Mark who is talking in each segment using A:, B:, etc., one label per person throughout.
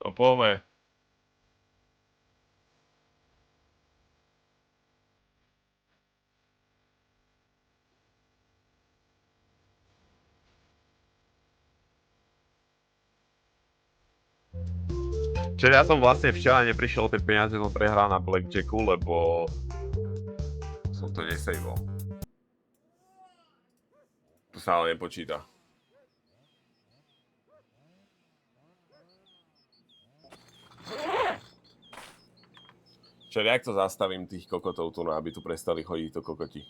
A: No poďme. Čiže ja som vlastne včera neprišiel o tie peniaze, som prehral na Blackjacku, lebo som to nesejval. To sa ale nepočíta. Čiže jak to zastavím tých kokotov tu, aby tu prestali chodiť to kokoti?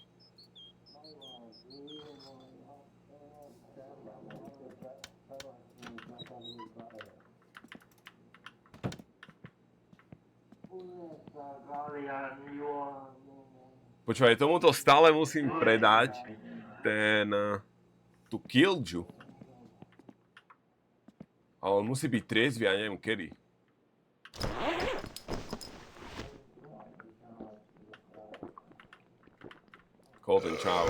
A: Počúvaj, tomuto stále musím predať tú Killju. Ale on musí byť triezvy, ja neviem kedy. Colton, čau.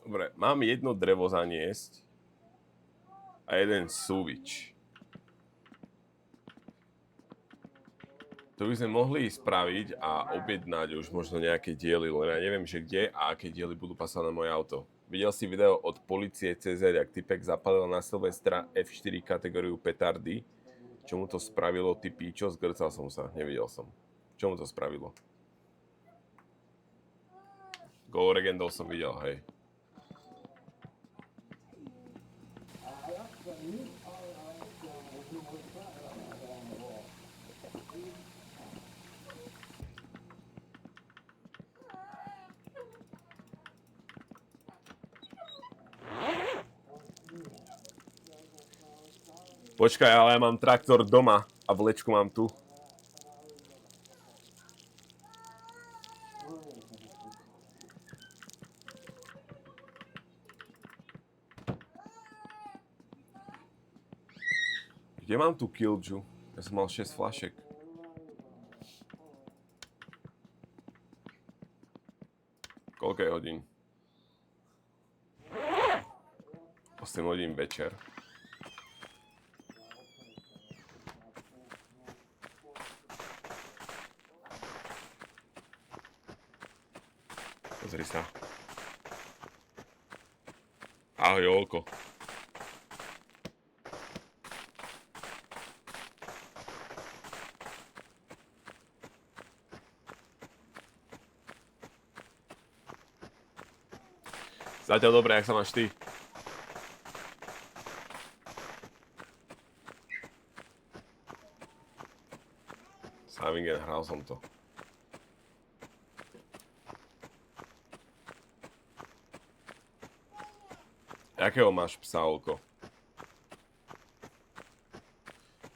A: Dobre, mám jedno drevo zaniesť a jeden súvič. To by sme mohli spraviť a objednať už možno nejaké diely, len ja neviem, že kde a aké diely budú pasovať na moje auto. Videl si video od policie CZ, jak typek zapalil na Silvestra F4 kategóriu petardy. Čo mu to spravilo, ty píčo? Zgrcal som sa, nevidel som. Čo mu to spravilo? Go Regendov som videl, hej. Počkaj, ale ja mám traktor doma a vlečku mám tu. Kde mám tú Killju? Ja som mal 6 flašek. Koľko je hodín? 8 hodín večer. Pozri sa. Ahoj, Olko. Zatiaľ dobre, jak sa máš ty? Savingen, hral som to. Jakého máš psa, Olko?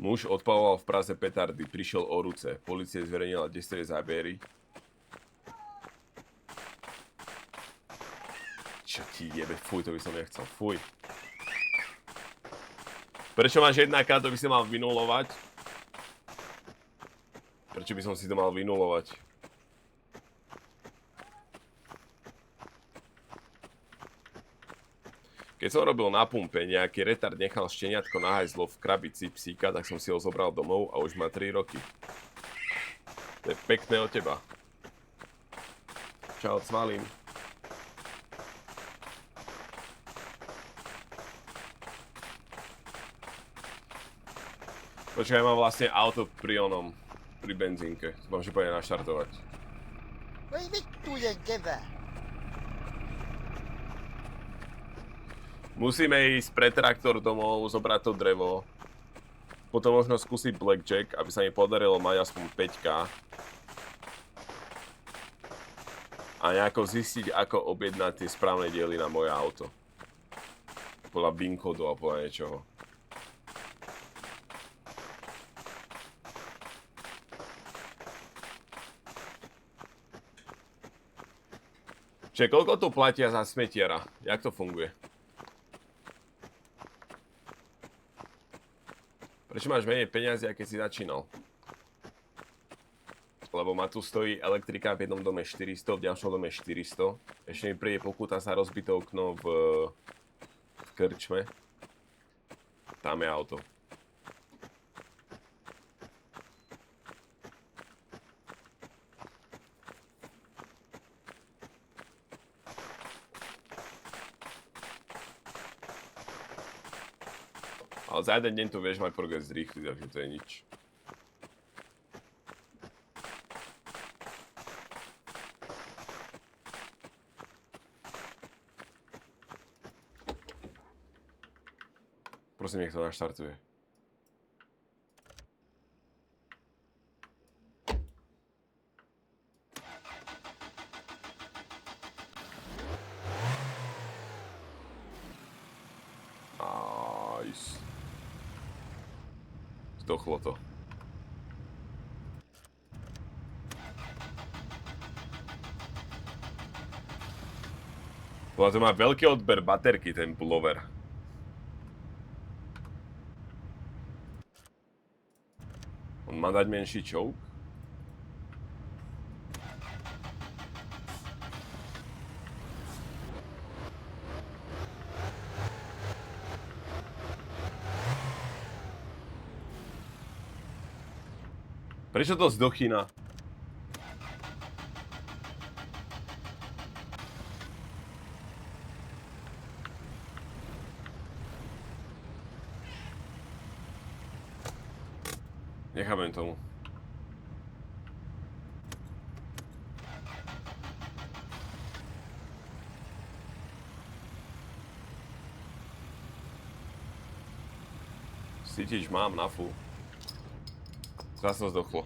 A: Muž odpaloval v Praze petardy, prišiel o ruce. Polícia zverejnila destré zábery. Čo ti jebe, fuj, to by som nechcel, fuj. Prečo máš 1K, to by si mal vynulovať? Prečo by som si to mal vynulovať? Keď som robil na pumpe, nejaký retard nechal šteniatko na hajzlo v krabici psíka, tak som si ho zobral domov a už má 3 roky. To je pekné od teba. Čau, cvalím. Počkaj, mám vlastne auto pri pri benzínke. Mám že pôjde naštartovať. Musíme ísť pre traktor domov, zobrať to drevo. Potom možno skúsiť blackjack, aby sa mi podarilo mať aspoň 5K. A nejako zistiť, ako objednať tie správne diely na moje auto. Podľa BIN kódu a podľa niečoho. Čiže koľko tu platia za smetiara? Jak to funguje? Prečo máš menej peniazy, aké si začínal? lebo ma tu stojí elektrika v jednom dome 400, v ďalšom dome 400. Ešte mi príde pokuta za rozbité okno v krčme. Tam je auto. Ale za jeden deň tu vieš mať progres rýchly, takže to je nič. Prosím, nech to naštartuje. Nice. Zdochlo to. To má veľký odber baterky, ten pullover. On má dať menší čouk? Prečo to zdochýna? Nechápem tomu. Cítič mám na full. Zas to zdochlo.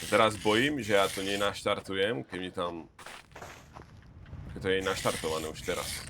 A: Teraz bojím, že ja to nenaštartujem, keď mi tam... Keď to je naštartované už teraz.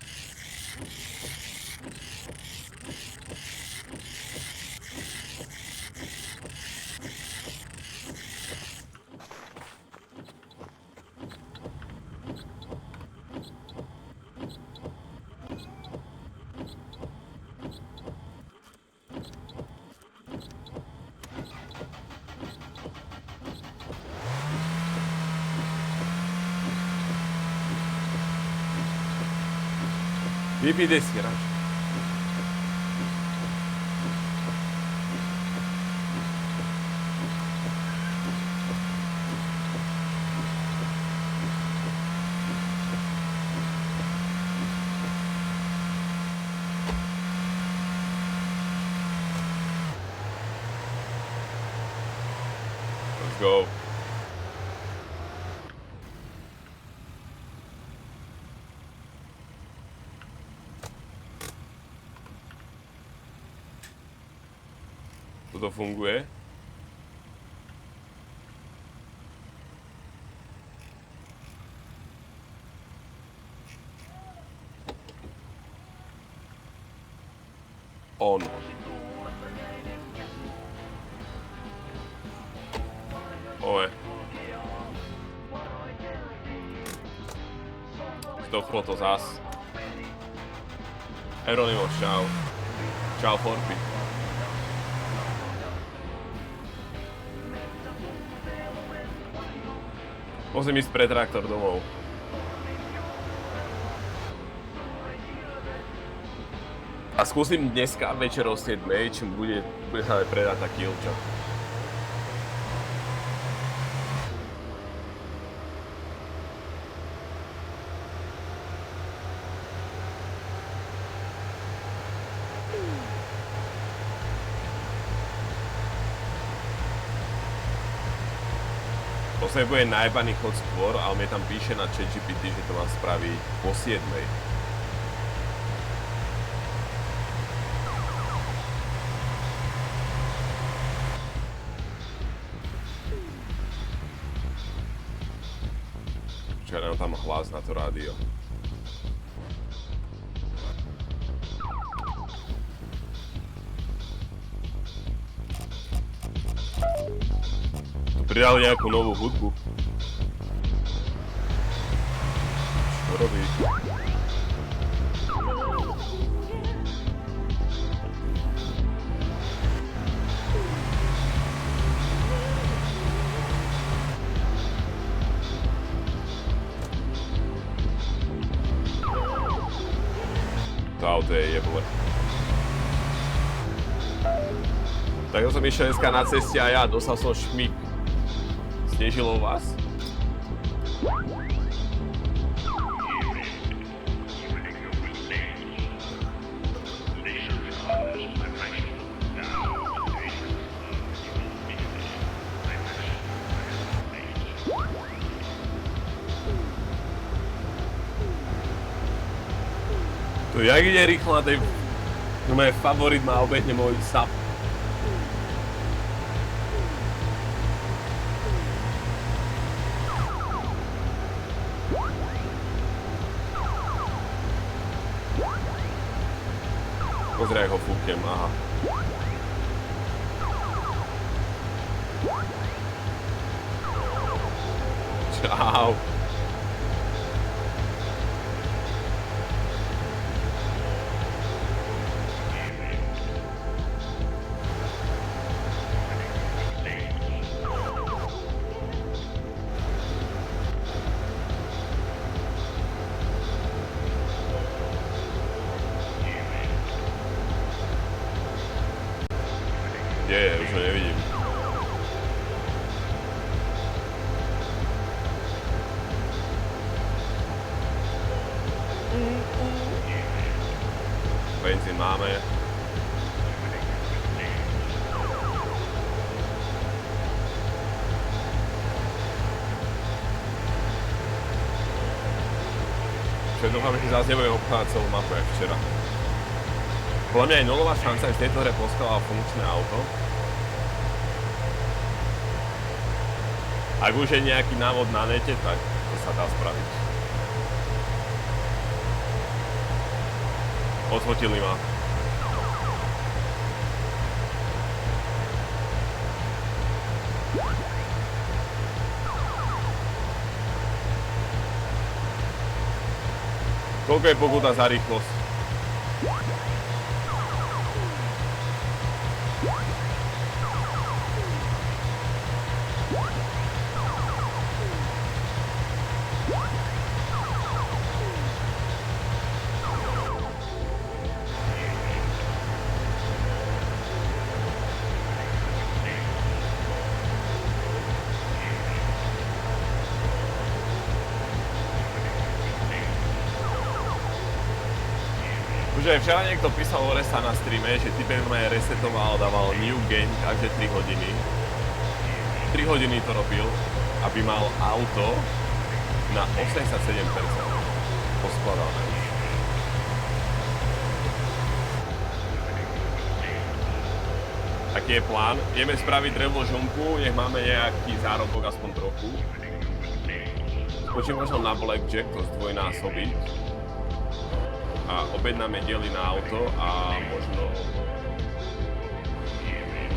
A: Vypí desky, ráč. Let's go. Toto funguje. On. Ove. Zdochlo to zas. Eronimo, čau. Čau, Forpy. Musím ísť pre traktor domov. A skúsim dneska večer o 7, čím bude predať taký ilča. To bude najebaný chod skôr, ale mne tam píše na ChatGPT, že to mám spraviť po 7. tam hlas na to rádio. Tu pridali nejakú novú hudbu. Čo robí? To auto je jeble. Tak som išiel dneska na ceste a ja dostal som šmík. Snežilo vás? To jak ide rýchlo na tej... No môj favorit má obehne môj sap. Pozri, jak ho fúknem, aha. Čau. Kde je? Už ho nevidím. Benzín máme. Čo dúfam, že zase nebudem obchádzať celú mapu, jak včera. Podľa mňa je nulová šanca, že v tejto hre poskladala funkčné auto. Ak už je nejaký návod na nete, tak to sa dá spraviť. Odfotili ma. Koľko je pokuta za rýchlosť? Už aj včera niekto písal o resa na streame, že typek ma resetoval, dával new game každé 3 hodiny. 3 hodiny to robil, aby mal auto na 87% poskladané. Aký je plán? Ideme spraviť drevo žonku, nech máme nejaký zárobok aspoň trochu. Skočím možno na blackjack, to zdvojnásobiť. A objednáme diely na auto a možno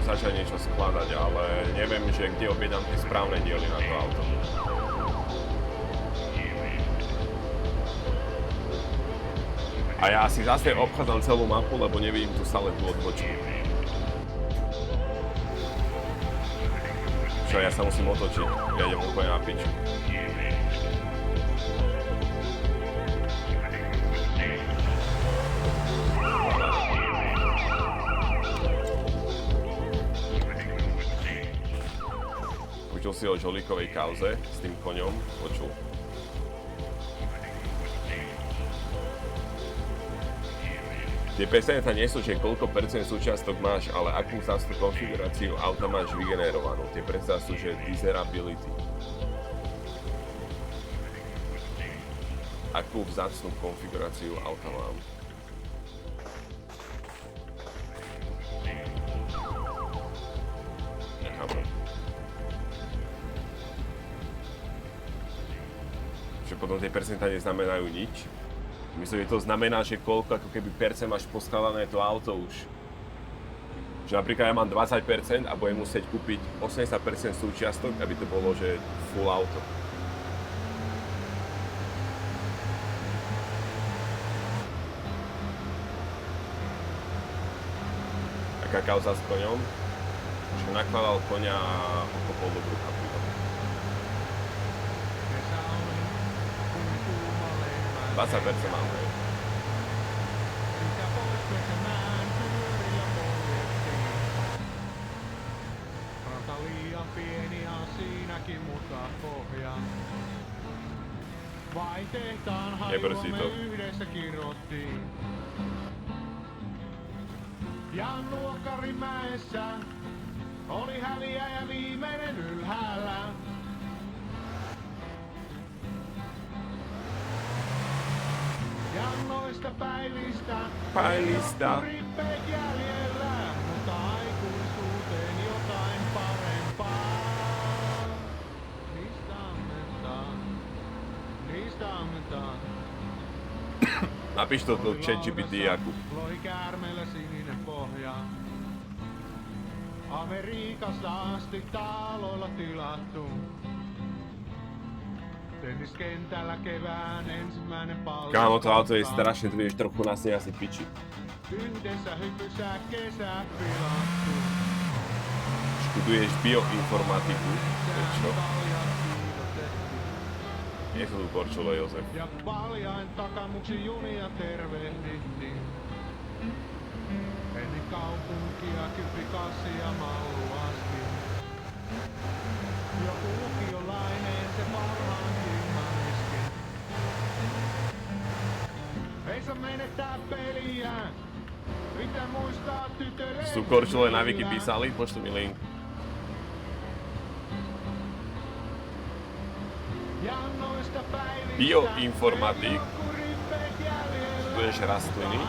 A: začať niečo skladať, ale neviem, že kde objednám tie správne diely na to auto. A ja si zase obchádzam celú mapu, lebo nevidím tu stále tú odbočku. Čo, ja sa musím otočiť, ja idem úplne na piču. Počul si o žolíkovej kauze s tým koňom? Počul. Tie percentá nie sú, že koľko percent súčiastok máš, ale akú vzácnu konfiguráciu auta máš vygenerovanú. Tie percentá sú, že desirability. Akú vzácnu konfiguráciu auta mám. potom tie percentá neznamenajú nič. Myslím, že to znamená, že koľko ako keby percent máš poskladané to auto už. Že napríklad ja mám 20% a budem musieť kúpiť 80% súčiastok, aby to bolo, že full auto. Taká kauza s koňom, že nakladal koňa a okopol do brucha pritom. 20% mám, hej.
B: Liian pieni on siinäkin, mutta pohja. Vain tehtaan hajuamme yhdessä kirottiin. Ja Nuokkarimäessä oli häviäjä viimeinen ylhäällä. Ja noista päivistä rippeet jäljellä, mutta aikuisuuteen jotain parempaa. Niistä ammentaan.
A: Napíš to do ChatGPT, Jakub.
B: Loi käärmeellä sininen pohja. Amerikasta asti taaloilla tilattu. Tenniskentällä kevään ensimmäinen pallo.
A: Kámo, to auto je strašne, tu vieš trochu na sne asi piči.
B: Yhdessä hypyssä kesä pilattu.
A: Študuješ bioinformatiku, čo? Nie sú tu Korčula, Jozef.
B: Ja paljain takamuksi junia tervehdittiin. Ennen kaupunkia kypikassi ja malluasti. Joku lukiolainen se parhaankin maniskin. Ei saa menettää peliä. Pitää muistaa tytölle.
A: Sú Korčule na Wiki písali, pošli mi link. Bioinformatik. Študuješ rastliny.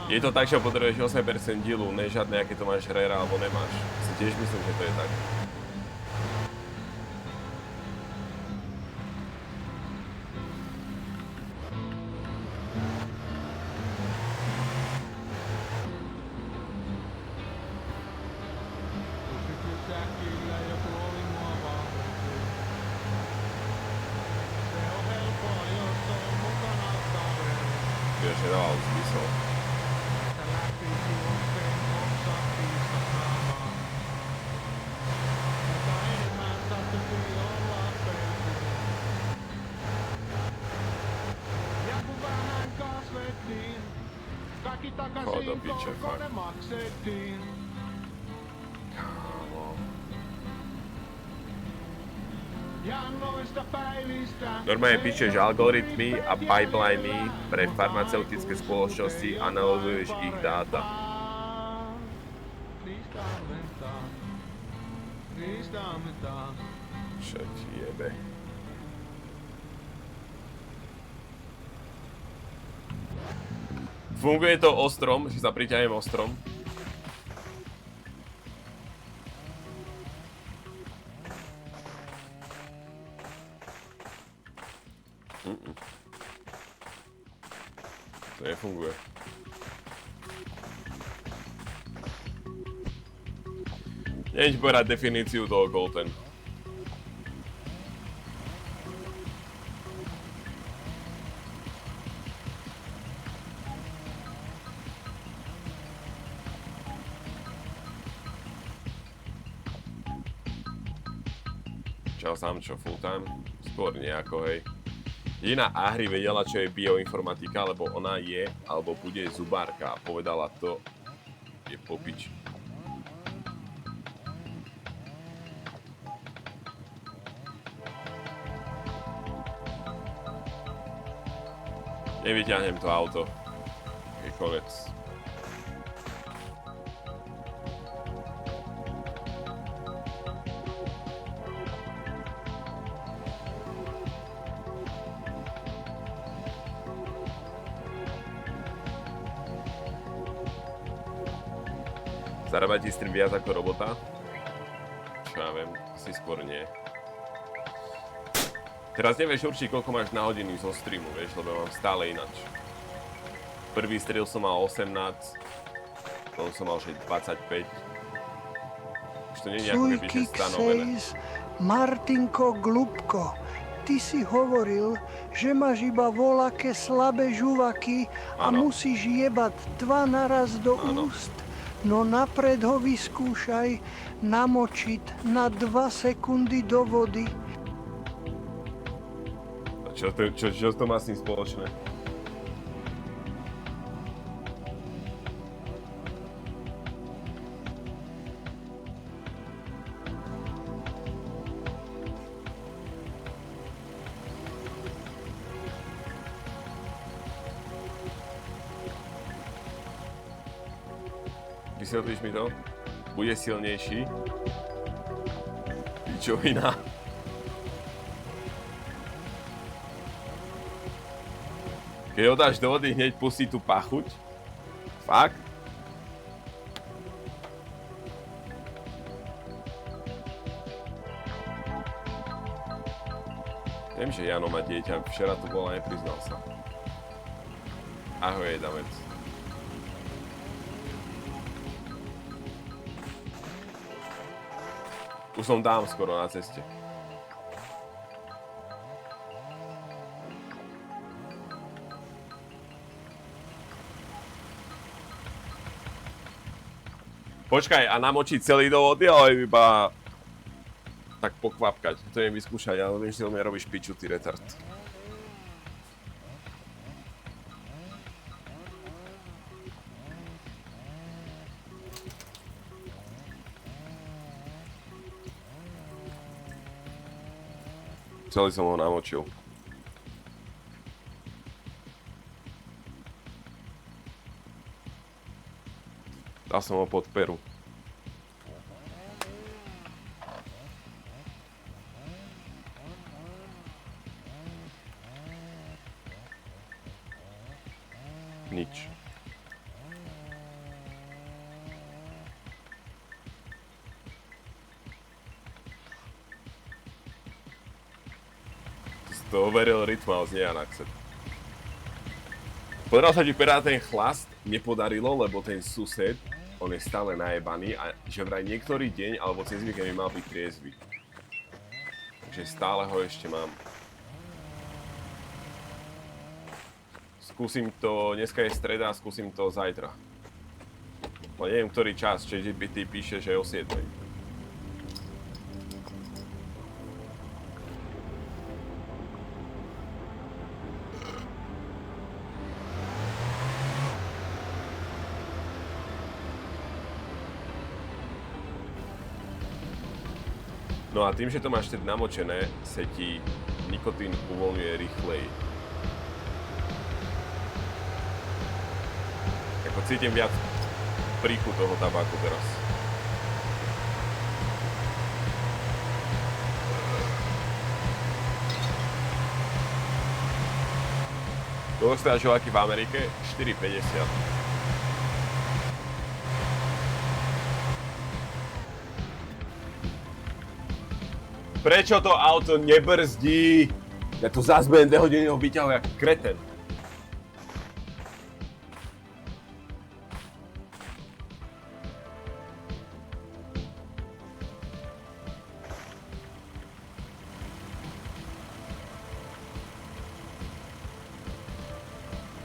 A: Je to tak, že potrebuješ 8% dílu, ne žiadne, aké to máš rare alebo nemáš. Si tiež myslím, že to je tak. Normálne píšeš algoritmy a pipeliny pre farmaceutické spoločnosti a analyzuješ ich dáta. Čo ti jebe? Funguje to ostrom, že sa priťahujem ostrom. To nefunguje. Neviem ti povedať definíciu toho Golden. Čau Samčo, full time? Skôr nejako, hej. Jediná Ahri vedela, čo je bioinformatika, lebo ona je, alebo bude zubárka a povedala to, je po piči. Nevyťahnem to auto. Je konec. Zarábať ti stream viac ako robota? Čo ja viem, asi skôr nie. Teraz nevieš určiť, koľko máš na hodiny zo streamu, vieš, lebo mám stále inač. Prvý strel som mal 18, potom som mal 25. Už to nie je ako keby, že stanovené.
C: Martinko Glubko, ty si hovoril, že máš iba voľaké slabé žuvaky a
A: Áno.
C: musíš jebať 2 naraz do
A: Áno.
C: úst. No napred ho vyskúšaj namočiť na 2 sekundy do vody.
A: A čo to má s tým spoločné? Vysvetlíš mi to? Bude silnejší? Pičovina. Keď ho dáš do vody, hneď pustí tú pachuť? Fakt? Viem, že Jano má dieťa, včera tu bola, nepriznal sa. Ahoj, Damec. Už som dám skoro na ceste. Počkaj, a namočiť celý do vody, ale iba tak pokvapkať. To neviem vyskúšať, ale viem, že mi robíš piču, ty retard. Celý som ho namočil. Dal som ho pod peru. Nič. To overil Rytmal z Neanaxet. Podaral sa ti perá ten chlast, nepodarilo, lebo ten sused, on je stále najebaný a že vraj niektorý deň alebo cez víkend by mal byť triezvy. Takže stále ho ešte mám. Skúsim to, dneska je streda, skúsim to zajtra. Ale neviem, ktorý čas, ChatGPT píše, že je o 7. No a tým, že to máš teď namočené, sa ti nikotín uvoľňuje rýchlej. Ako cítim viac príchu toho tabáku teraz. Koľko stoja žoláky v Amerike? 4,50. Prečo to auto nebrzdí? Ja tu zás budem 2 hodiny ho vyťahujem jak kreten.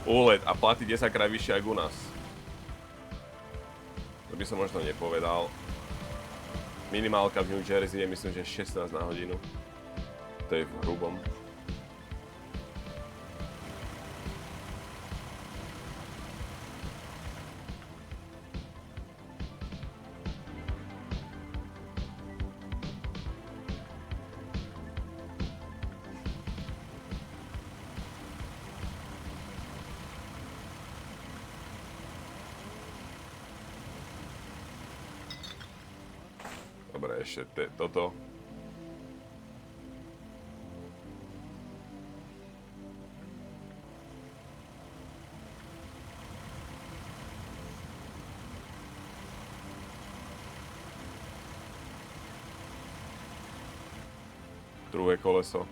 A: Úlet a platí 10-krát vyššie ako u nás. To by som možno nepovedal. Minimálka v New Jersey je myslím, že 16 na hodinu. To je v hrubom. Dobre, ešte toto. Druhé koleso.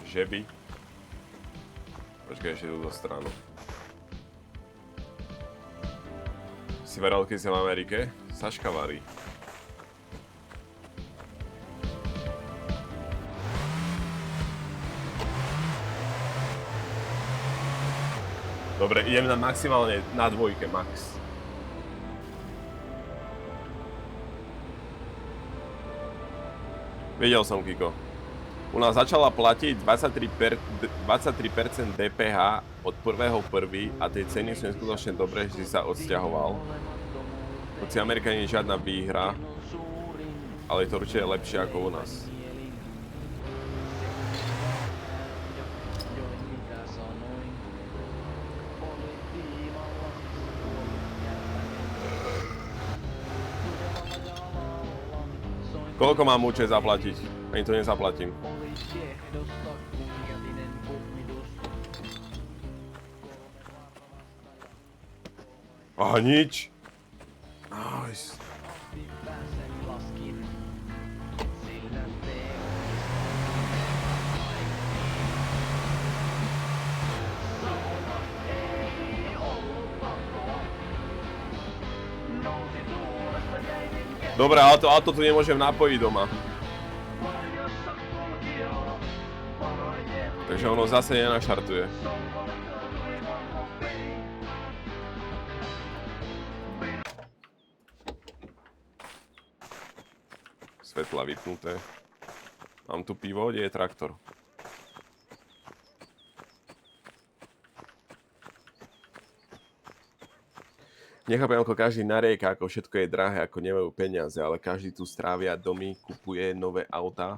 A: Žeby. Počkaj, ešte túto stranu. Si veral, keď si v Amerike? Saška varí. Dobre, idem na maximálne na dvojke, max. Videl som, Kiko. U nás začala platiť 23% DPH od 1.1. a tie ceny sú neskutočne dobré, že si sa odsťahoval. Hoci Amerika nie je žiadna výhra, ale je to určite lepšie ako u nás. Koľko mám účet zaplatiť? Ani to nezaplatím. A nič. Nice. Dobre, auto tu nemôžem napojiť doma. Takže ono zase nenaštartuje. Svetla vypnuté. Mám tu pivo, kde je traktor? Nechápem, ako každý narieka, ako všetko je drahé, ako nemajú peniaze, ale každý tu strávia domy, kupuje nové autá.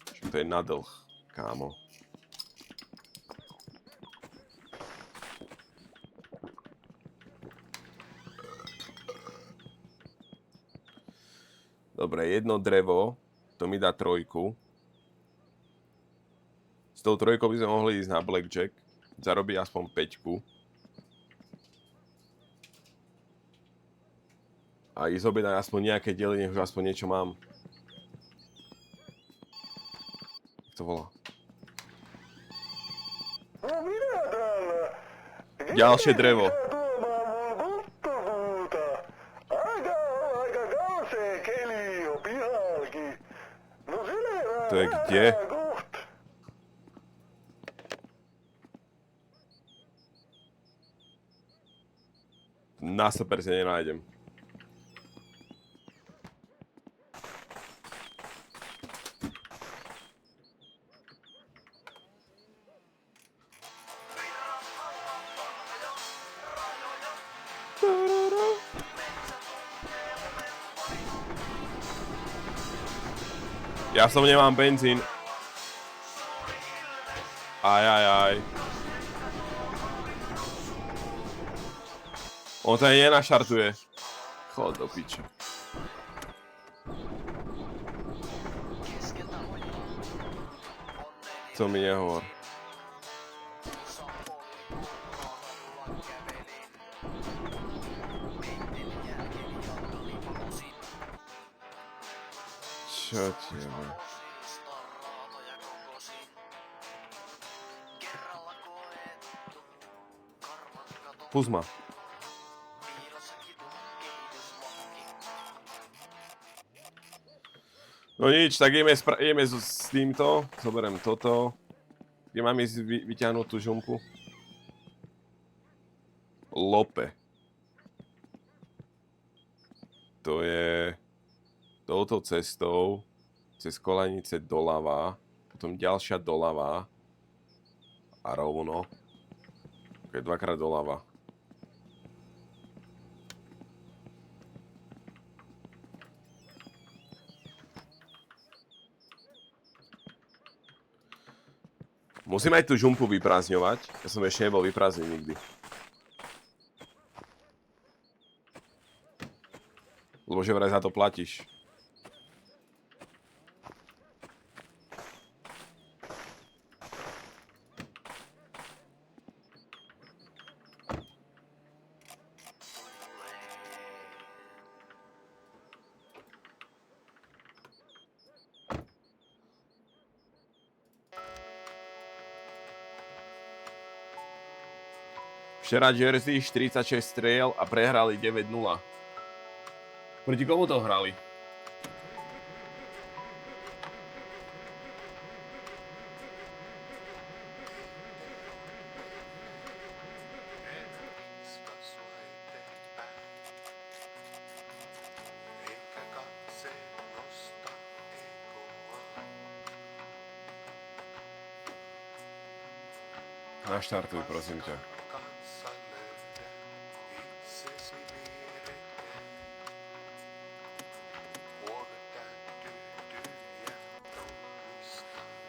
A: Čo to je na dlh, kámo. Dobre, jedno drevo, to mi dá 3. S tou 3 by sme mohli ísť na blackjack, zarobiť aspoň 5. A ísť objednať aspoň nejaké diely, nech už aspoň niečo mám. Jak to volá? Ďalšie drevo. To je kde? Na 100% nenájdem. Ja som nemám benzín. Aj. On to aj nenaštartuje. Chod do piče. Co mi nehovor. Čo tebe? Pust ma. No nič, tak ideme s týmto. Zoberiem toto. Kde mám ísť vyťahnuť tú žumpu? Lope. To je touto cestou cez Kolanice doľava, potom ďalšia doľava a rovno. Ok, 2-krát doľava. Musím aj tú žumpu vyprázdňovať. Ja som ešte nebol vyprázdniť nikdy. Lebo že vraj za to platíš. Včera Jersey 46 striel a prehrali 9-0. Proti komu to hrali? Naštartuj, prosím ťa.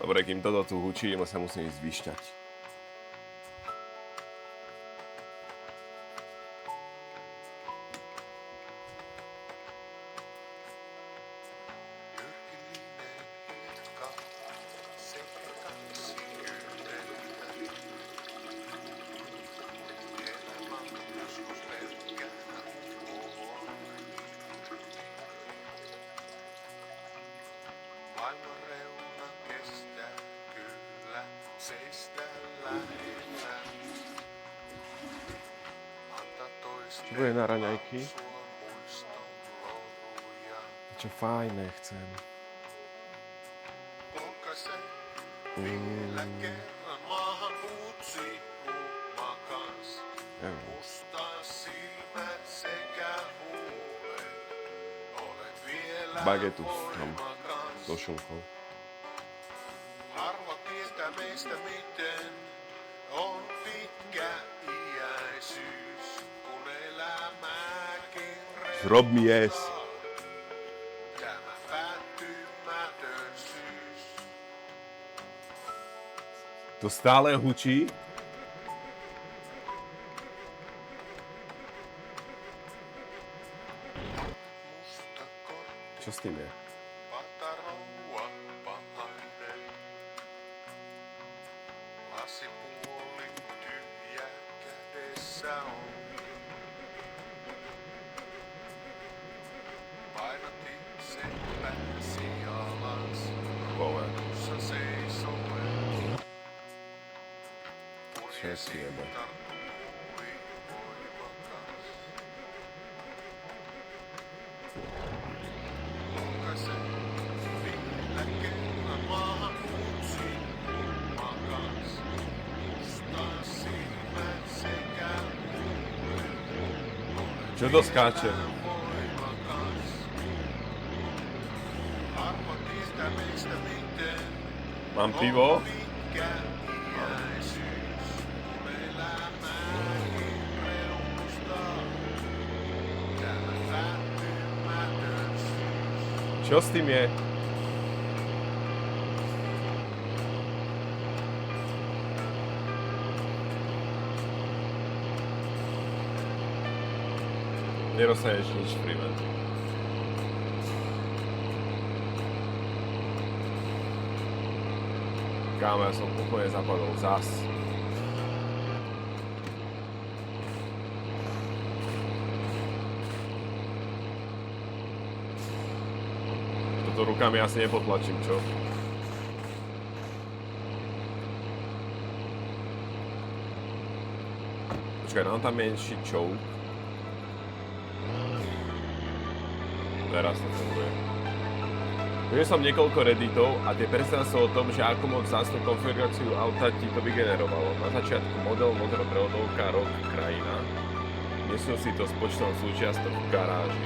A: Dobre, kým toto tu hučí, sa musím ísť vyšťať. Čo bude na raňajky? Čo fajné chcem. Bagetu mám so šunkou.
D: Harva tietää meistä miten on pitkä iäisyys, kun elämäkin
A: Zrob mi jes.
D: tämä päättymätönsyys.
A: To stále hučí?
D: Musta kortti,
A: Čo s tým je?
D: patarouva pahainen. Lasipuoli tyhjä kädessä on. Painatin sen pääsi alas,
A: Kole.
D: tuossa seisoen.
A: Čo si jebe?
D: Tarttui voimakas. Lohkaisen vielä kerran maahan huutsin makas. Mustaa silmät sekä
A: Čo to skáče?
D: voimakas. Harva tietää meistä miten
A: Mám pivo?
D: pitkä iäisyys, kun elämäkin reunustaa. Tämä päättymätönsyys.
A: Čo s tým je? Nedostaneš nič, Freeman. Kámo, ja som úplne zapadol zas. Toto rukami asi nepotlačím, čo? Počkaj, dám tam menší choke. Teraz to funguje. Videl som niekoľko redditov a tie presne sú o tom, že ako moc zásnu konfiguráciu auta ti to vygenerovalo. Na začiatku model, motor, prevodovka, rok, krajina. Nesú si to s počtom súčiastok v garáži.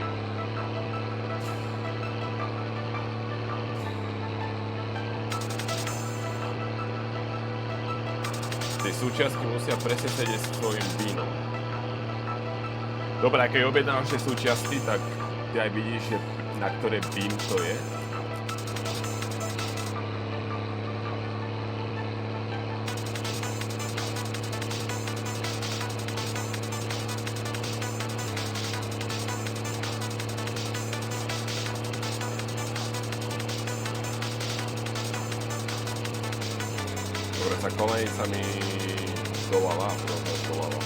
A: Tie súčiastky musia presne sedieť s tvojim vínom. Dobre, keď objednáš tie súčiastky, tak ty aj vidíš, že na ktoré vín to je. Dobre, tá kolejnica mi dovala, dovala.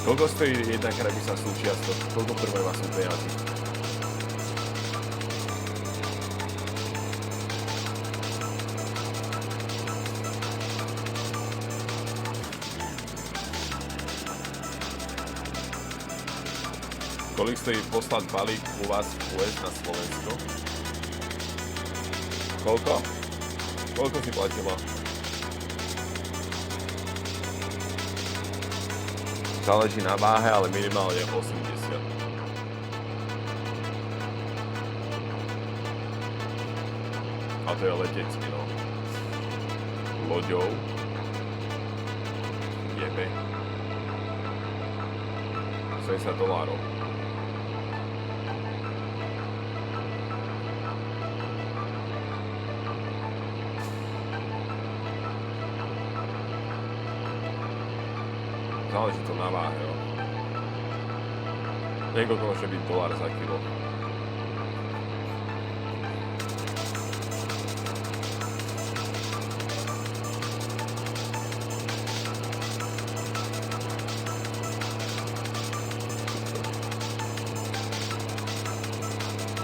A: Koľko stojí jedna krabica súčiastok? Koľko prvé má sú peniazy? Kolik stojí poslať balík u vás v US na Slovensko? Koľko? Koľko si platila? Záleží na váhe, ale minimálne 80. A to je letecký, no. Loďou. Jebe. $70. Záleží to na váhe, jo. Niekoľko môže byť $1 za kilo.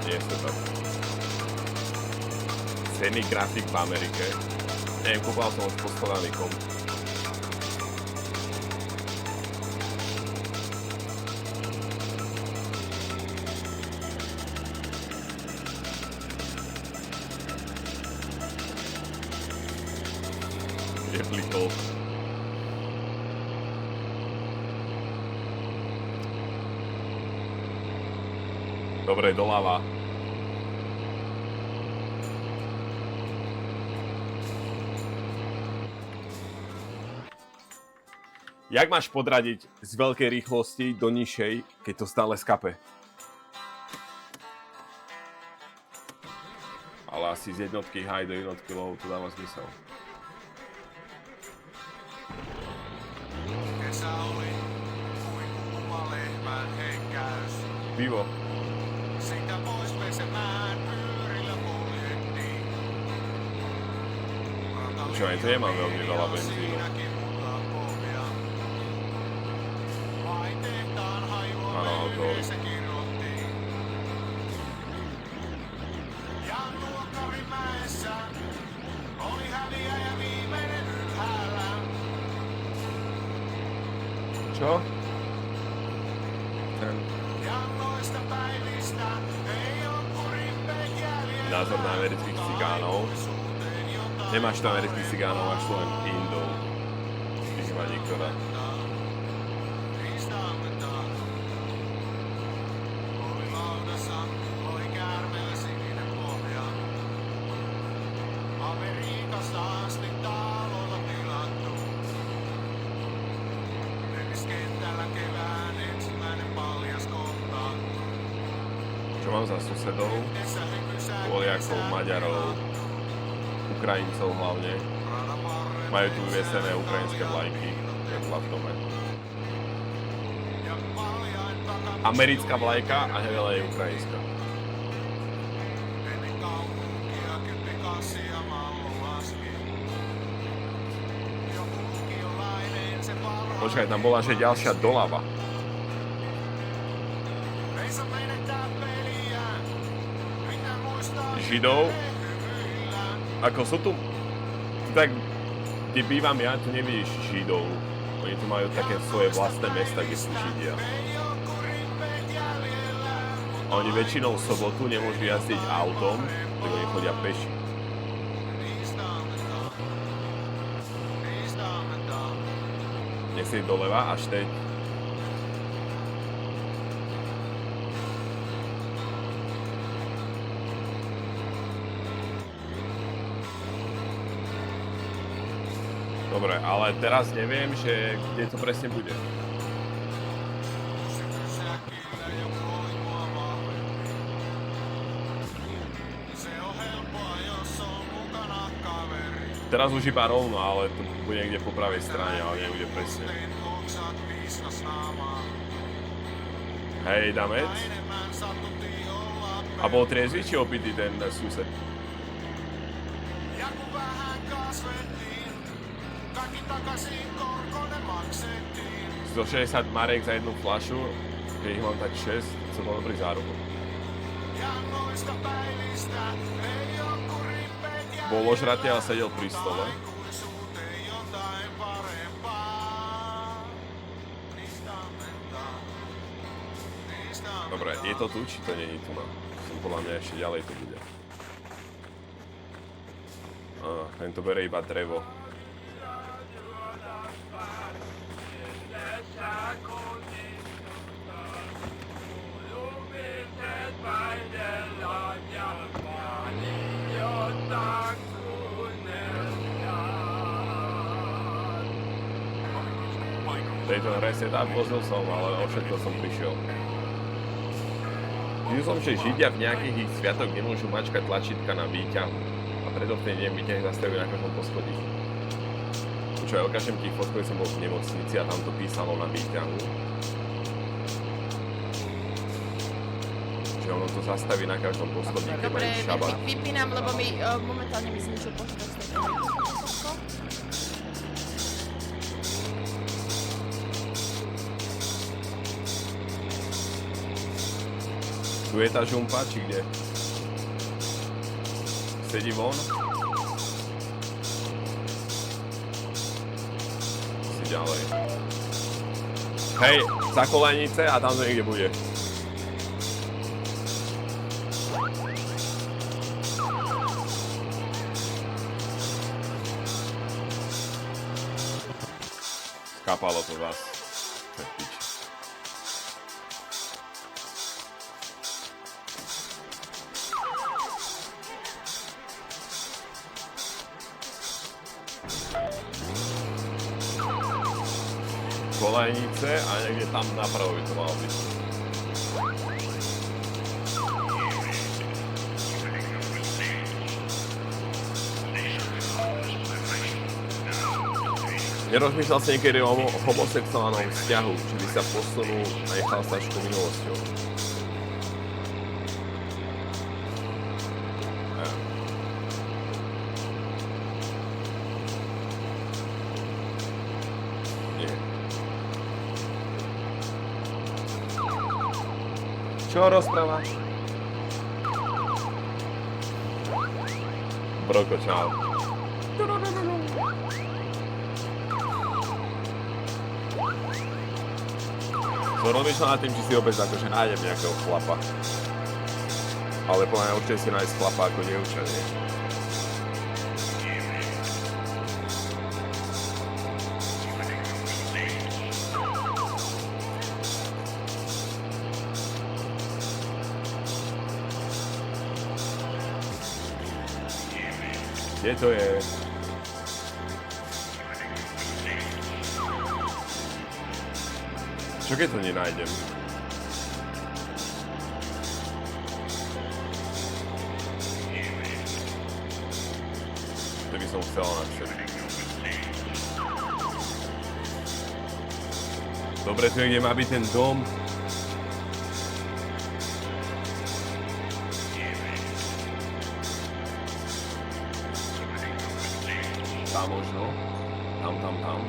A: Nie ste to. Ceny grafik v Amerike. Neviem, kúpal som už poskladaný komp. Replikol. Dobre, doľava. Jak máš podradiť z veľkej rýchlosti do nižšej, keď to stále skape? Ale asi z jednotky high do jednotky low to dáva zmysel.
D: Kesä oli kuin kuuma lehmän henkäys.
A: Pivo.
D: Sitä pois pesemään pyörillä poljettiin.
A: Počúvaj, to nemám veľmi veľa benzínu.
D: Siinäkin mukaan pohja. Vain tehtaan hajua
A: Áno, auto oli.
D: yhdessä kirjoittiin. Ja Tuokkarimäessä oli häviäjä viimeinen ylhäällä.
A: Čo? Ten
D: Jannoista päivistä ei oo kurimpeet jäljellä.
A: názor na amerických cigánov. Nemáš to amerických cigánov, máš to len Indov. Ich má niektorá.
D: Oli laudassa, oli käärmeellä sininen pohja. Amerikasta asti taaloilla tilattu. Tenniskentällä kevään ensimmäinen paljas kontakti.
A: Čo mám za susedov?
D: Yhdessä he pysähtivät
A: Poliakov, Maďarov, Ukrajincov hlavne.
D: radan varrella.
A: Majú tu vyviesené ukrajinské vlajky. Tepla v dome.
D: Ja paljain takat
A: Americká vlajka a hevela je ukrajinská.
D: ennen kaupunkia kyppi kassi ja mallu laski. Joku lukiolainen se parhain.
A: Počkaj, tam bola, že ďalšia doľava.
D: Ei saa menettää peliä. Pitää muistaa
A: Židov.
D: hymyillä.
A: Ako sú tu... Tak, kde bývam ja, tu nevidíš Židov. Oni tu majú také svoje vlastné mesta, kde sú Židia.
D: Ei oo kurimpeet jäljellä.
A: A oni väčšinou v sobotu nemôžu jazdiť autom, tak oni chodia peši.
D: Niistä annetaan. Niistä annetaan.
A: Nech si doleva až teď. Dobre, ale teraz neviem, že kde to presne bude.
D: Se pysäkillä joku oli mua vahvempi. Se on helppoa, jos on mukana kaveri.
A: Teraz už iba rovno, ale to bude niekde po pravej strane, ale neviem kde presne.
D: Tein hoksat viiskas naamaa.
A: Hej, Damec.
D: Enemmän satuttiin olla
A: A bol triezvy či opitý ten sused?
D: ja kun vähän kasvettiin, kaikki takaisin korkoinen maksettiin.
A: 160 marek za jednu flašu, keď ich mám tak 6, som bol dobrý zárobok.
D: Ja noista päivistä ei oo kurimpeet jäljellä.
A: Bol ožratý a sedel pri stole.
D: Aikuisuuteen jotain parempaa. Niistä annetaan. Niistä annetaan.
A: Je to tu, či to nie je tu? Podľa mňa ešte ďalej to bude. Tento bere iba drevo. V tejto hre sa tak vozil som, ale o všetko som prišiel. Videl som, že Židia v nejakých ich sviatok nemôžu mačkať tlačítka na výťahu. A preto v ten deň výťahy zastavujú na každom poschodí. Čo aj ukážem ti fotku, som bol v nemocnici a tam to písalo na výťahu. Čiže ono to zastaví na každom poschodí, keď majú šabat.
E: Dobre, vypínam, lebo mi momentálne mi zničil počítač.
A: Tu je tá žumpa, či kde? Sedí von? Si ďalej. Hej, za kolenice a tam to niekde bude. Skápalo to zás. Kolejnice a niekde tam napravo by to malo byť. Nerozmýšľal si niekedy o homosexuálnom vzťahu, či by sa posunul a nechal sa šku minulosťou. Čo rozprávaš? Broko, čau. Som rozmýšľal nad tým, či si opäť akože nájdem nejakého chlapa. Ale podľa mňa určite si nájsť chlapa ako dievča, nie? Kde to je? Čo keď to nenájdem? To by som chcel načať. Dobre, tu je, kde má byť ten dom. Tam možno. Tam.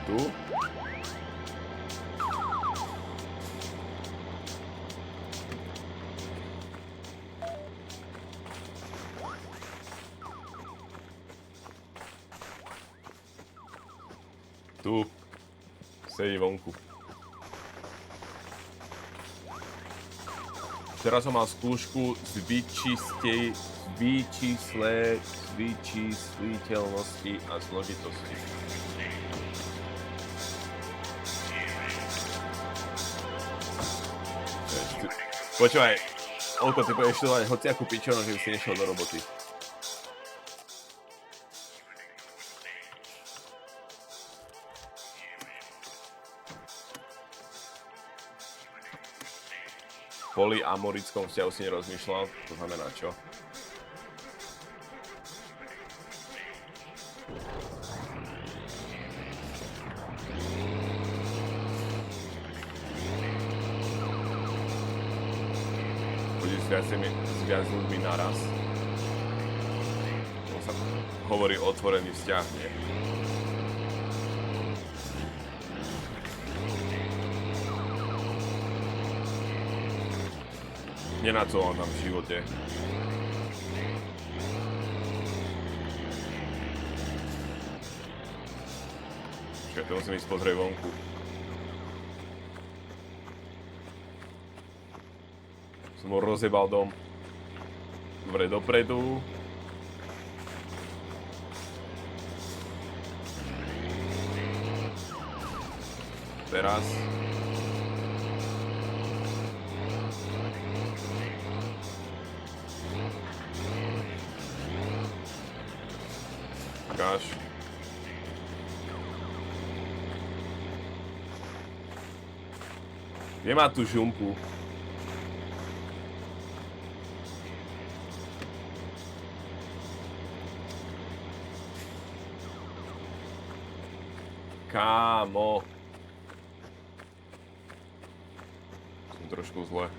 A: Tu? Tu. Sedí vonku. Teraz som mal skúšku z vyčísliteľnosti a zložitosti. Počúvaj, Olko, ty budeš študovať hociakú pičonu, že by si nešiel do roboty. Polyamorickom vzťahu si nerozmýšľal, to znamená čo? Chodíš s viac ľuďmi naraz. To sa hovorí o otvorený vzťah, nie? Nenacoval tam v živote. Počkaj, to musím ísť pozrieť vonku. Som ho rozjebal dom. Dobre, dopredu. Teraz. Ukáž. Kde má tú žumpu? Kámo. Som trošku zle.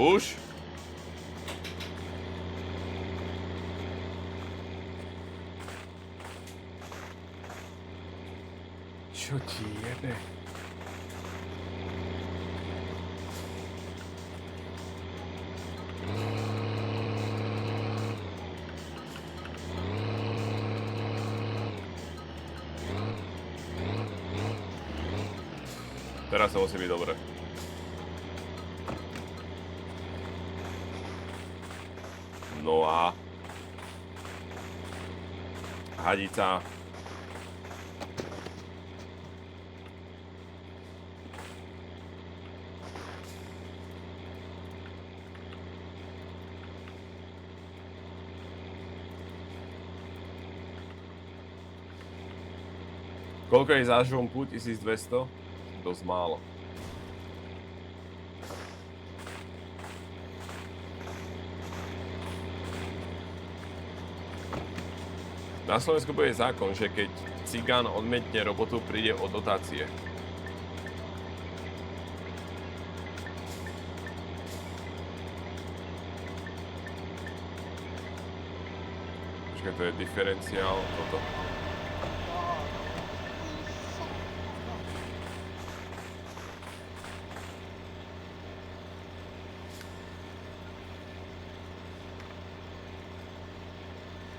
A: Už? Čo ti jebe? Teraz to musí byť dobre. No a... hadica. Koľko je za žumpu? 1200? Dosť málo. Na Slovensku bude zákon, že keď cigán odmietne robotu, príde o dotácie. Počkaj, to je diferenciál, toto.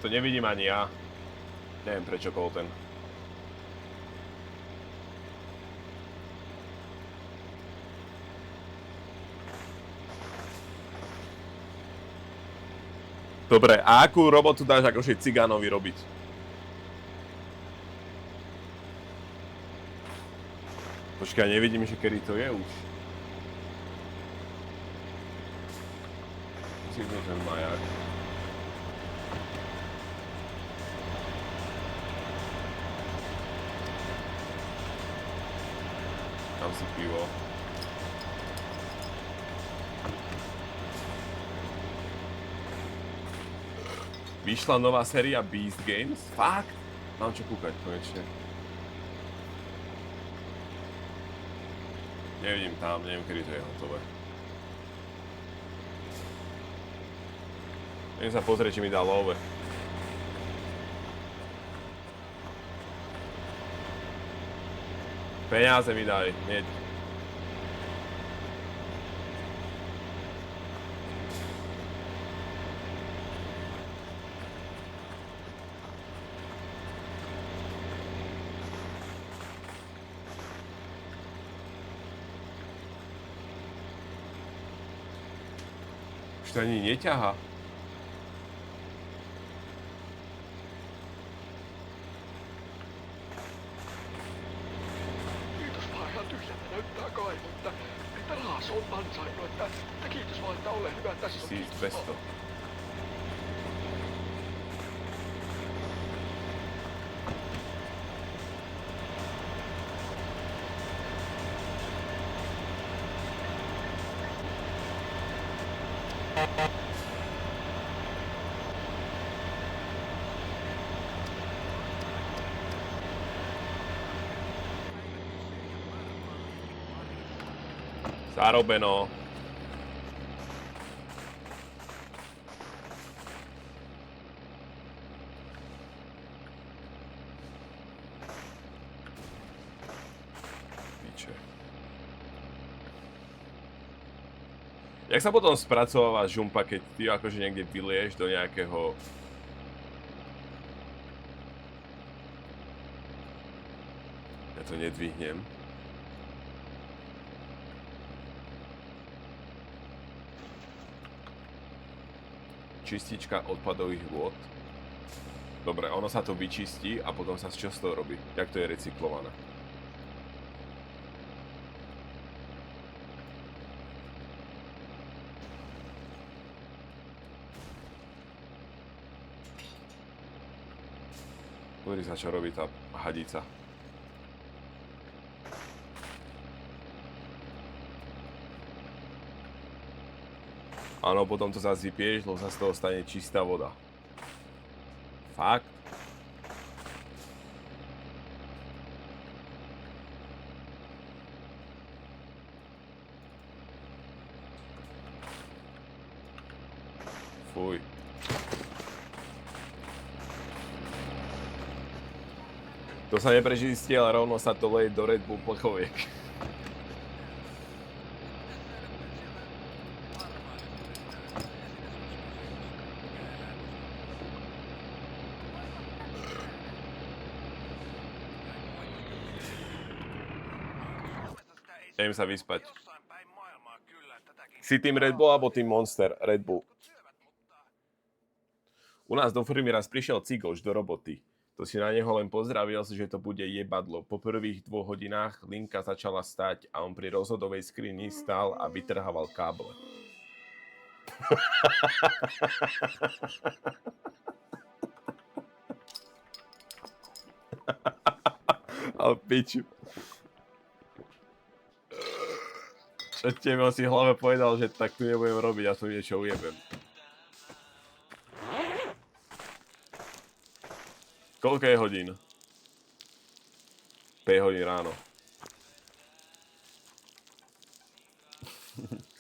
A: To nevidím ani ja. Neviem prečo Colton. Dobre, a akú robotu dáš akože cigánovi robiť? Počkaj, nevidím, že kedy to je už. Musím ten maják. Tam si pivo. Vyšla nová séria Beast Games? Fakt? Mám čo kúkať konečne. Nevidím tam, neviem kedy to je hotové. Neviem sa pozrieť, či mi dá love. Peniaze mi daj, hneď. Už to ani neťahá.
F: Näyttää kai, mutta että rahas on ansainnut, että kiitos vaan, että ole hyvä tässä.
A: Siis pesto. Zarobeno. Piče. Jak sa potom spracováva žumpa, keď ty akože niekde vylieš do nejakého... Ja to nedvihnem. Čistička odpadových vôd. Dobre, ono sa to vyčistí a potom sa čo z toho robí? Jak to je recyklované? Pozri sa, čo robí tá hadica. Áno, potom to zasypieš, lebo sa z toho stane čistá voda. Fakt? Fuj. To sa neprečistí, ale rovno sa to leje do Red Bull plechoviek. Idem sa vyspať. Si tým Red Bull alebo tým Monster? Red Bull. U nás do firmy raz prišiel cigoš do roboty. To si na neho len pozdravil, že to bude jebadlo. Po prvých 2 hodinách linka začala stať a on pri rozhodovej skrini stál a vytrhával káble. Ale piču. Čo tebe on si v hlave povedal, že tak tu nebudem robiť, ja tu niečo ujebem. Koľko je hodín? 5 hodín ráno.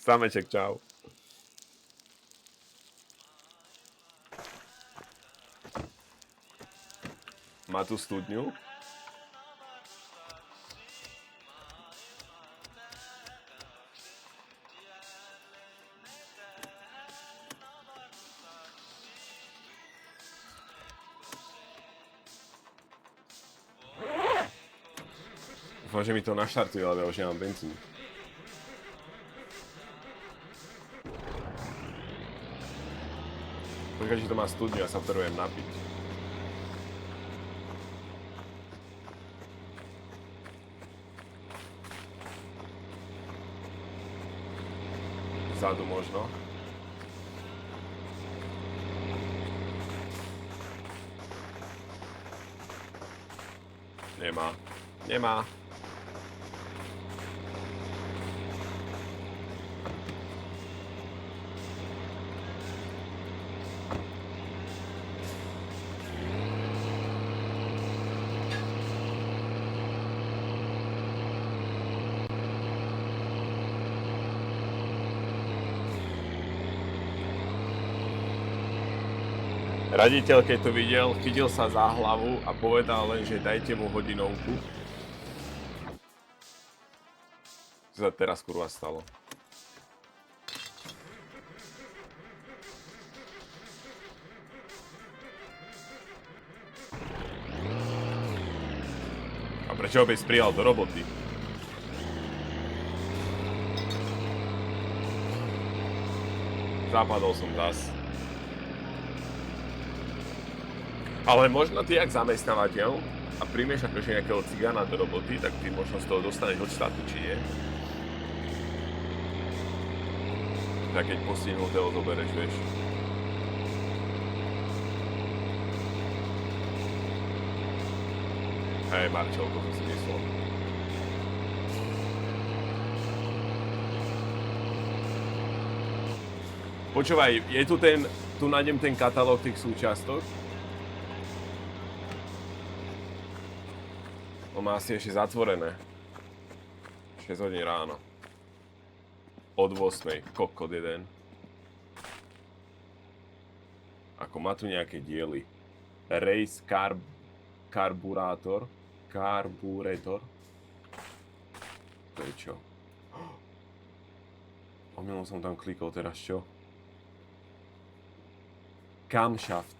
A: Sameček, čau. Má tu studňu? Dúfam, že mi to naštartuje, ale ja už nemám benzín. Počkaj, že to má studňu, ja sa potrebujem napiť. Vzadu možno. Nemá. Nemá. Raditeľ, keď to videl, chytil sa za hlavu a povedal len, že dajte mu hodinovku. Čo sa teraz kurva stalo? A prečo ho bez prijal do roboty? Zapadol som zas. Ale možno ty, jak zamestnávateľ, a príjmeš akože nejakého cigána do roboty, tak ty možno z toho dostaneš od štátu, či nie? Tak keď postihnutého zobereš, vieš. Hej, Marčel, to som si myslel. Počúvaj, je tu nájdem ten katalóg tých súčiastok. On má asi ešte zatvorené. 6 hodín ráno. Od 8. Kokot jeden. Ako má tu nejaké diely. Race Carburetor. To je čo? Omylom som tam klikol, teraz čo? Camshaft.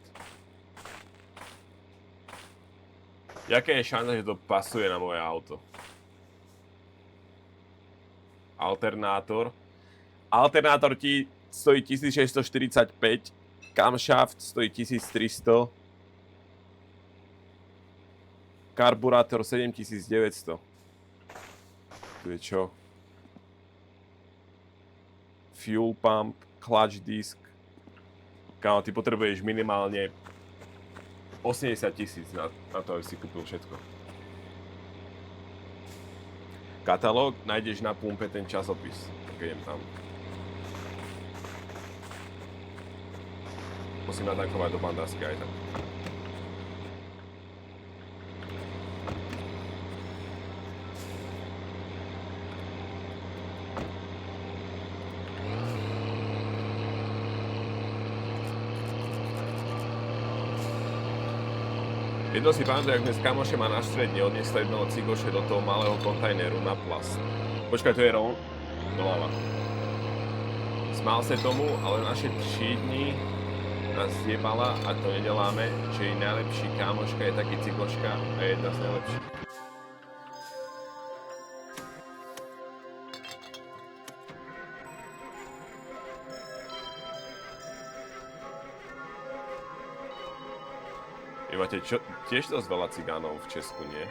A: Jaká je šanca, že to pasuje na moje auto? Alternátor. Alternátor ti stojí 1645. Camshaft stojí 1300. Karburátor 7900. Tu je čo? Fuel pump, clutch disk. Kámo, ty potrebuješ minimálne 80 000 na to, aby si kúpil všetko. Katalóg, nájdeš na pumpe ten časopis. Tak idem tam. Musím natankovať do bandásky aj tak. Jedno si pamätám, jak sme s kamošem a na stredne odniesli jednoho cigoše do toho malého kontajneru na plast. Počkaj, to je rovn? Doľava. Smál sa tomu, ale naše 3 dní nás zjebala a to nedeláme, že jej najlepší kámoška je taký cigoška a je jedna z najlepších. Vy máte tiež dosť veľa cigánov v Česku, nie?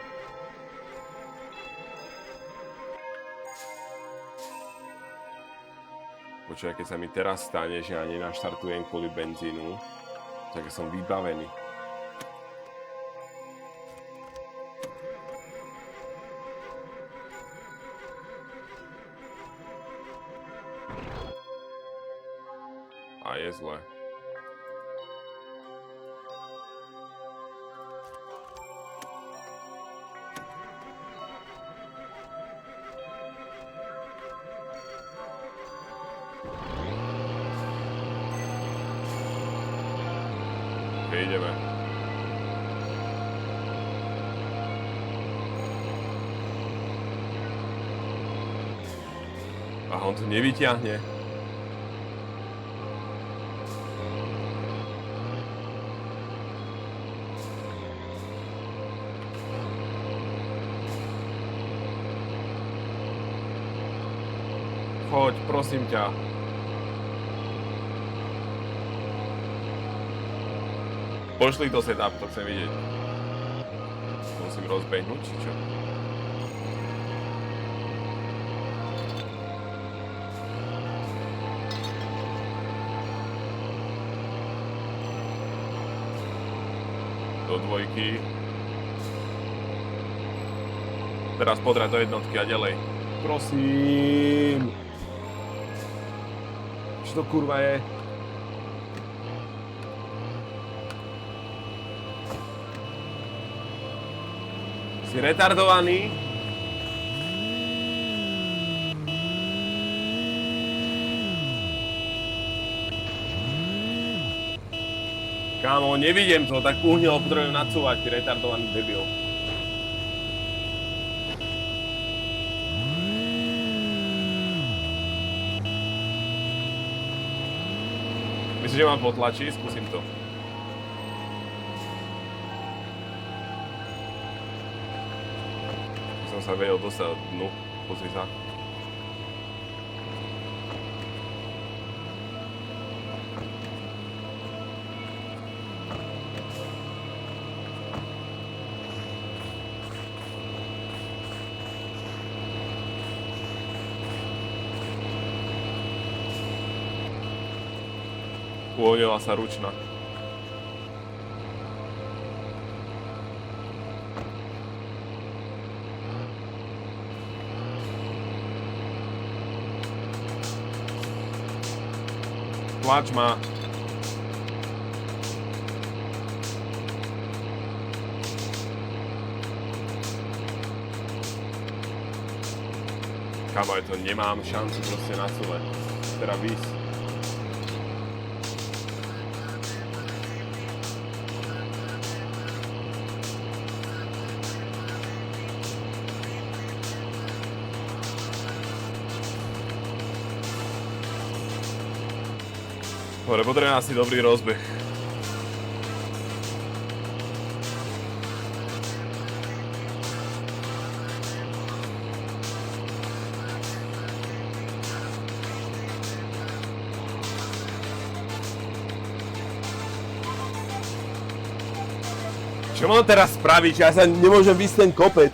A: Počúvaj, keď sa mi teraz stane, že ja nenaštartujem kvôli benzínu, tak som vybavený. A je zle. Ideme. A on to nevyťahne. Choď, prosím ťa. Pošli to setup, to chcem vidieť. Musím rozbehnúť, či čo? Do dvojky. Teraz podrať do jednotky a ďalej. Prosím. Čo to kurva je? Si retardovaný? Kámo, nevidím to, tak uhňo potrebujem nacúvať, ty retardovaný debil. Myslíš, že mám potlačiť? Skúsim to. Sa vedel dostať dnu, pozri sa. Uvoľnila sa ručna. Tlač ma. Kamo, to nemám šancu proste na celé. Teda vys. Dobre, potrebujem asi dobrý rozbeh. Čo mám teraz spraviť? Ja sa nemôžem vysť ten kopec.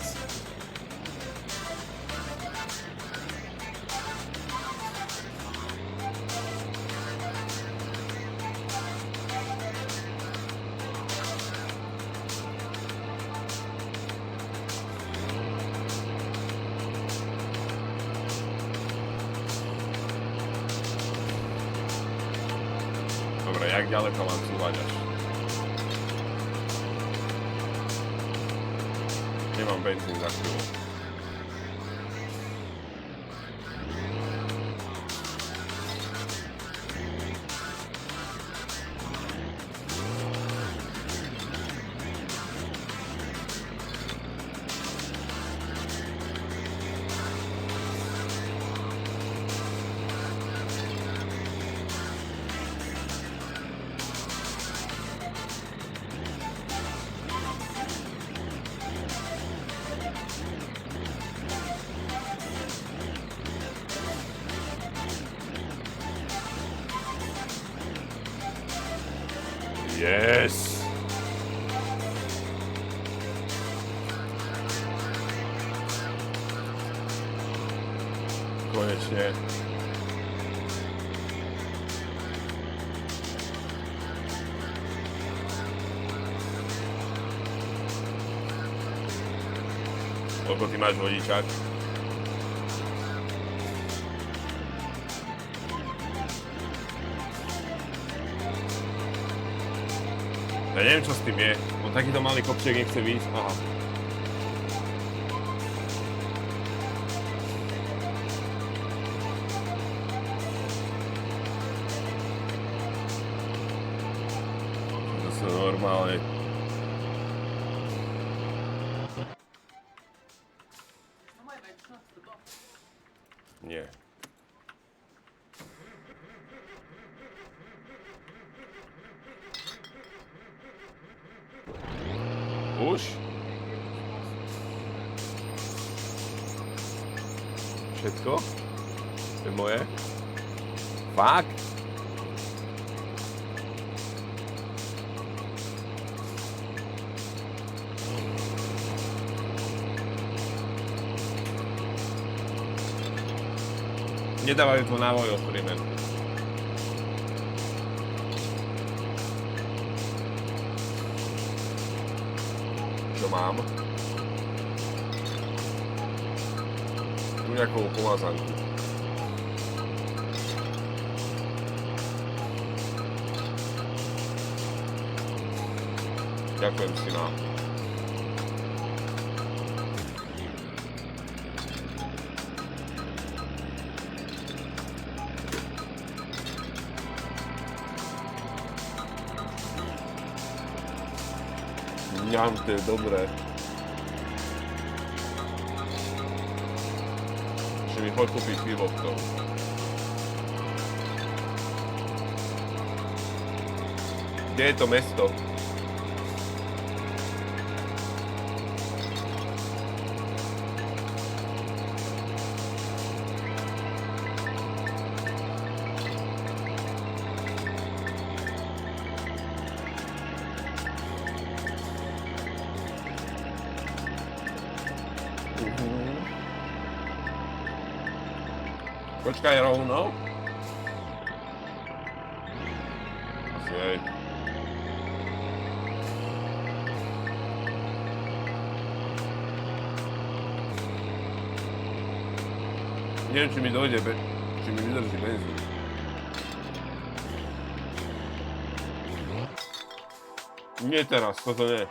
A: Dobre, jak ďaleko mám cúvať až? Nemám benzín za chvíľu. Yes! Konečne. Koľko ty máš vodičák? Ja neviem, čo s tým je. On takýto malý kopček nechce výjsť. Aha. To sú normálne. Nie. Už? Všetko? To je moje? Fakt? Nedávajú to na môj ostrimen. Čo mám? Tu nejakou pomazanku. Ďakujem si nám. Mňam, to je dobré. Že mi choď kúpiť pivo v tom. Kde je to mesto? Počkaj rovno. Asi hej. Neviem, či mi dojde, či mi vydrží benzín. Nie teraz, toto nie.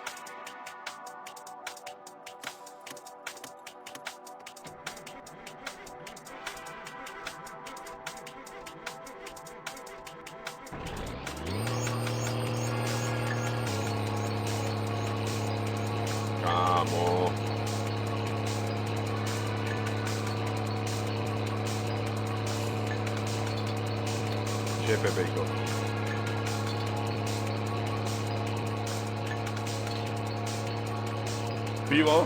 A: Kde je Pepejko? Pivo?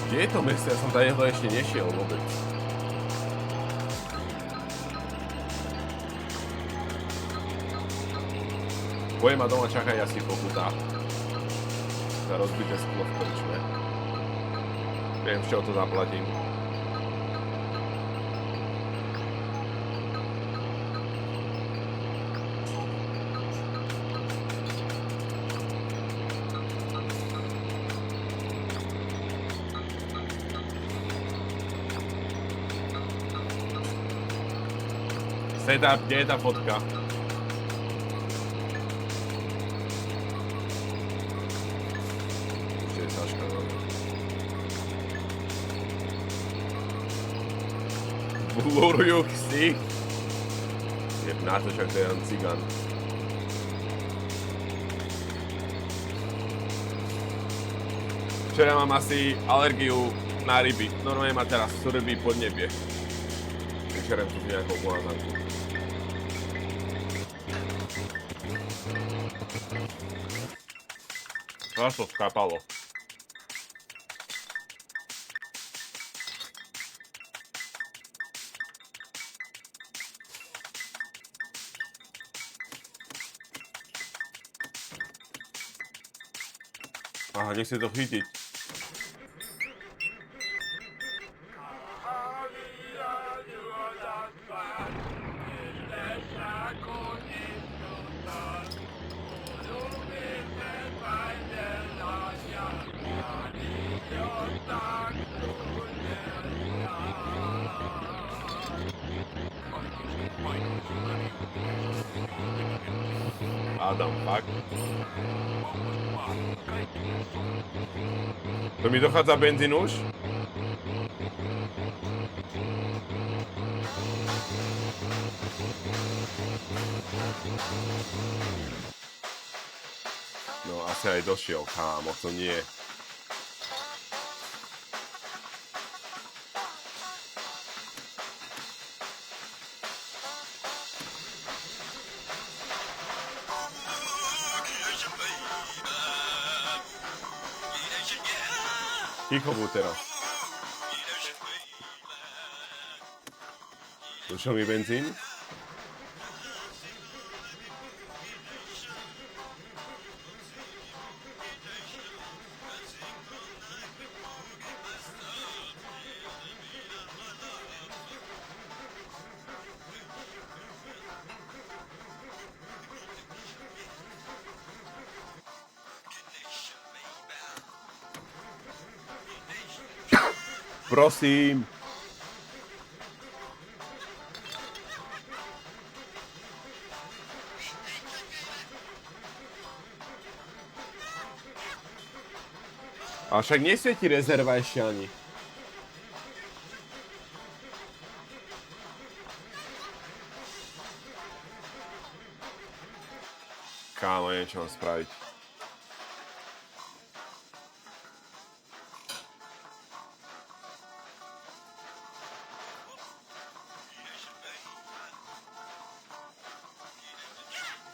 A: Kde je to mesto? Ja som tady ešte nešiel vôbec. Bude ma doma čakať asi pokuta. Za rozbité sklo v krčme. Viem, z čoho to zaplatím. Setup, kde je tá fotka? Ešte je Saška, no. Blurujú ksich. Je na to, čak to je len cigán. Včera mám asi alergiu na ryby. Normálne ma teraz svrbí podnebie. Vyčerem tu nejakou plázanku. Teraz to skápalo. Aha, nechce to chytiť. Adam, fakt? To mi dochádza benzín už? No asi aj došiel, kámo, to nie. Ticho buď teraz. Došiel mi benzín? Prosím. A však nesvieti rezerva ešte ani. Kámo, niečo mám spraviť.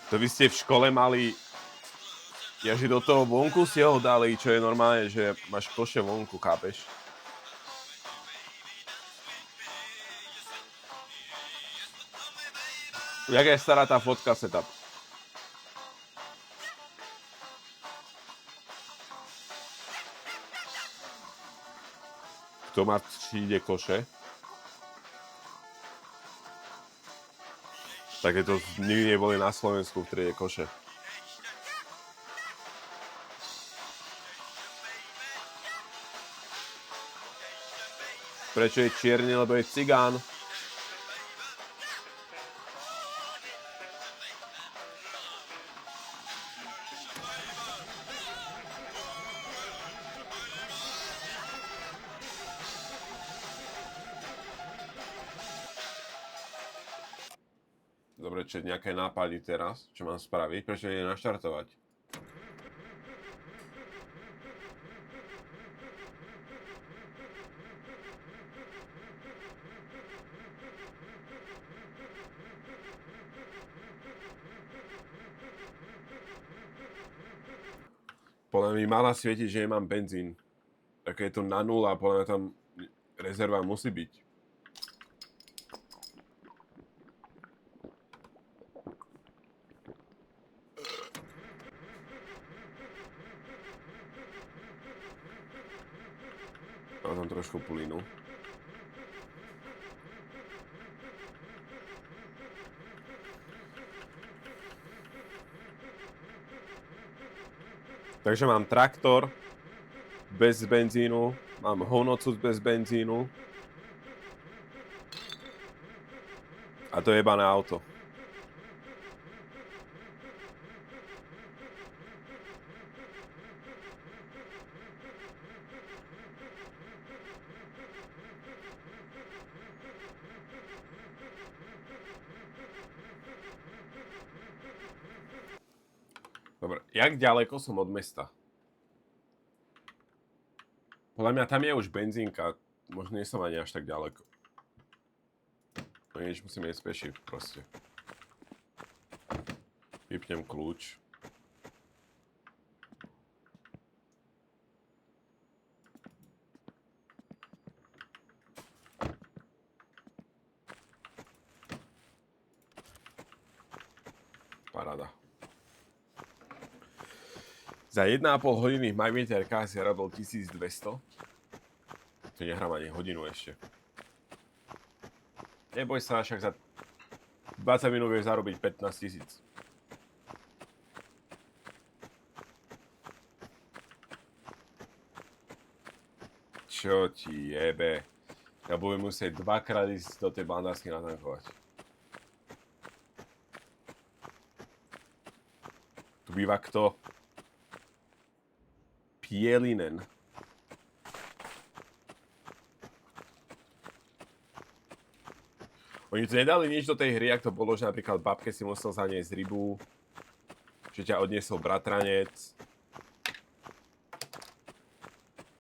A: To vy ste v škole mali, že do toho vonku si ho dali, čo je normálne, že máš koše vonku, chápeš? Jaká je stará tá fotka setup? Kto má v tříde koše? Takéto nikdy neboli na Slovensku v triede koše. Prečo je čierny? Lebo je cigán. Dobre, čo nejaké nápady teraz, čo mám spraviť, prečo nie naštartovať? Podľa mňa mi mala svietiť, že nemám benzín. Tak je to na 0 a podľa mňa tam rezerva musí byť. Mám tam trošku plynu. Takže mám traktor bez benzínu, mám honocus bez benzínu a to je jebané auto. Dobre, jak ďaleko som od mesta? Podľa mňa tam je už benzínka, možno nie som ani až tak ďaleko. No nič, musím ísť peši proste. Vypnem kľúč. Paráda. Za 1,5 hodiny v MyMeterK si radol 1200. To nehrám ani hodinu ešte. Neboj sa, však za 20 minút vieš zarobiť 15 000. Čo ti jebe? Ja budem musieť dvakrát ísť do tej bandásky natankovať. Tu býva kto? Pielinen. Oni tu nedali nič do tej hry, ak to bolo, že napríklad babke si musel zaniesť rybu, že ťa odniesol bratranec,